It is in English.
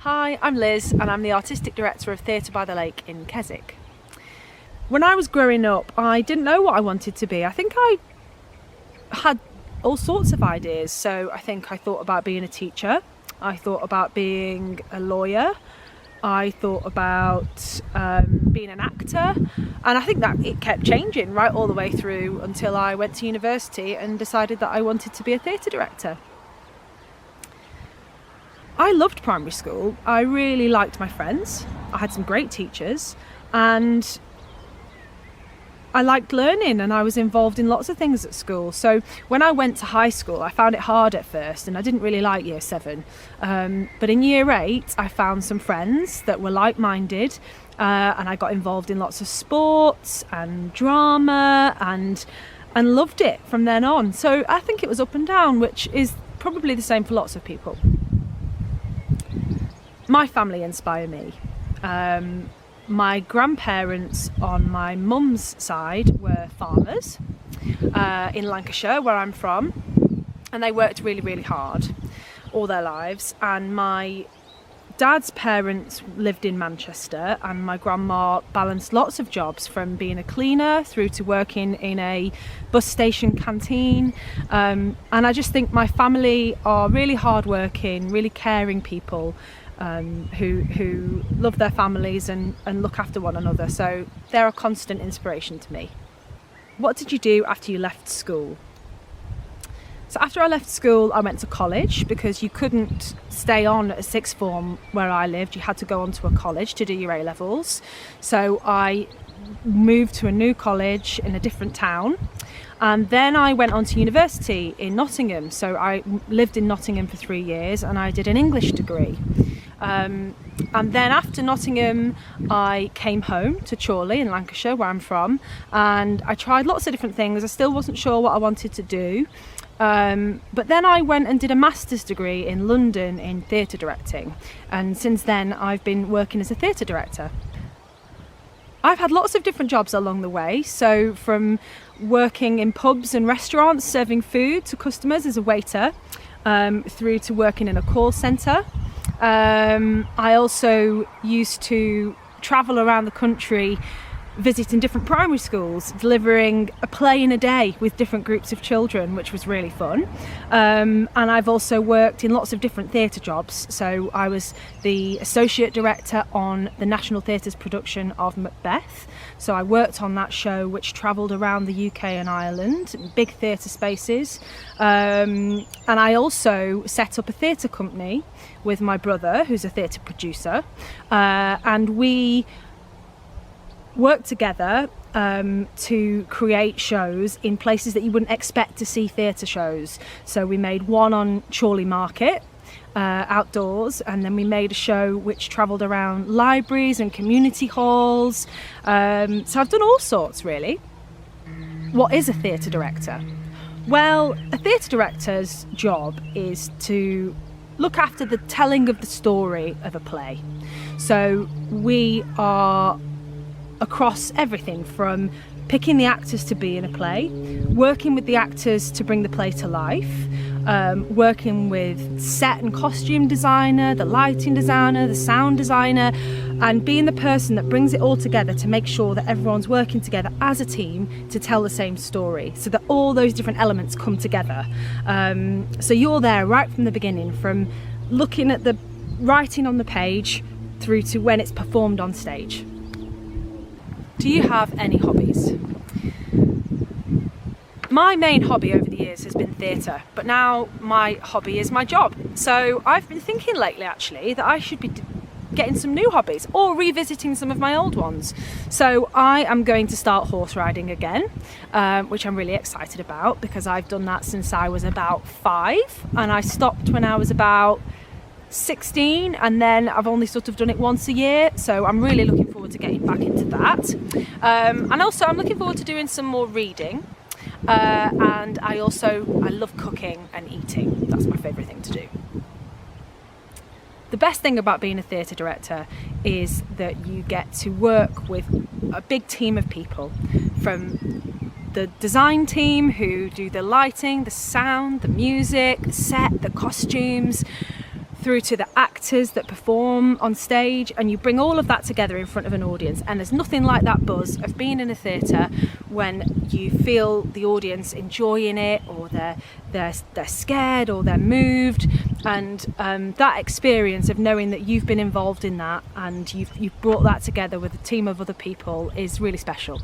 Hi, I'm Liz and I'm the Artistic Director of Theatre by the Lake in Keswick. When I was growing up, I didn't know what I wanted to be. I think I had all sorts of ideas. So I think I thought about being a teacher, I thought about being a lawyer, I thought about being an actor, and I think that it kept changing right all the way through until I went to university and decided that I wanted to be a theatre director. I loved primary school. I really liked my friends. I had some great teachers and I liked learning, and I was involved in lots of things at school. So when I went to high school, I found it hard at first and I didn't really like year 7. But in year 8, I found some friends that were like-minded and I got involved in lots of sports and drama and loved it from then on. So I think it was up and down, which is probably the same for lots of people. My family inspire me. My grandparents on my mum's side were farmers in Lancashire, where I'm from, and they worked really, really hard all their lives. And my dad's parents lived in Manchester, and my grandma balanced lots of jobs, from being a cleaner through to working in a bus station canteen. And I just think my family are really hardworking, really caring people. Who love their families and look after one another. So they're a constant inspiration to me. What did you do after you left school? So after I left school, I went to college, because you couldn't stay on at a sixth form where I lived. You had to go on to a college to do your A-levels. So I moved to a new college in a different town. And then I went on to university in Nottingham. So I lived in Nottingham for 3 years and I did an English degree. And then after Nottingham, I came home to Chorley in Lancashire, where I'm from, and I tried lots of different things. I still wasn't sure what I wanted to do. But then I went and did a master's degree in London in theatre directing. And since then, I've been working as a theatre director. I've had lots of different jobs along the way. So from working in pubs and restaurants, serving food to customers as a waiter, through to working in a call centre. I also used to travel around the country visiting different primary schools, delivering a play in a day with different groups of children, which was really fun. And I've also worked in lots of different theatre jobs. So I was the associate director on the National Theatre's production of Macbeth. So I worked on that show, which travelled around the UK and Ireland, big theatre spaces. And I also set up a theatre company with my brother, who's a theatre producer, and we worked together to create shows in places that you wouldn't expect to see theatre shows. So we made one on Chorley Market, outdoors, and then we made a show which travelled around libraries and community halls. So I've done all sorts, really. What is a theatre director? Well, a theatre director's job is to look after the telling of the story of a play. So we are across everything from picking the actors to be in a play, working with the actors to bring the play to life, working with set and costume designer, the lighting designer, the sound designer, and being the person that brings it all together to make sure that everyone's working together as a team to tell the same story, so that all those different elements come together. So you're there right from the beginning, from looking at the writing on the page through to when it's performed on stage. Do you have any hobbies? My main hobby over the years has been theatre, but now my hobby is my job. So I've been thinking lately, actually, that I should be getting some new hobbies or revisiting some of my old ones. So I am going to start horse riding again, which I'm really excited about, because I've done that since I was about 5, and I stopped when I was about 16, and then I've only sort of done it once a year, so I'm really looking forward to getting back into that. And also I'm looking forward to doing some more reading, and I love cooking and eating. That's my favourite thing to do. The best thing about being a theatre director is that you get to work with a big team of people, from the design team who do the lighting, the sound, the music, the set, the costumes, through to the actors that perform on stage, and you bring all of that together in front of an audience. And there's nothing like that buzz of being in a theatre when you feel the audience enjoying it, or they're scared, or they're moved, and that experience of knowing that you've been involved in that and you've brought that together with a team of other people is really special.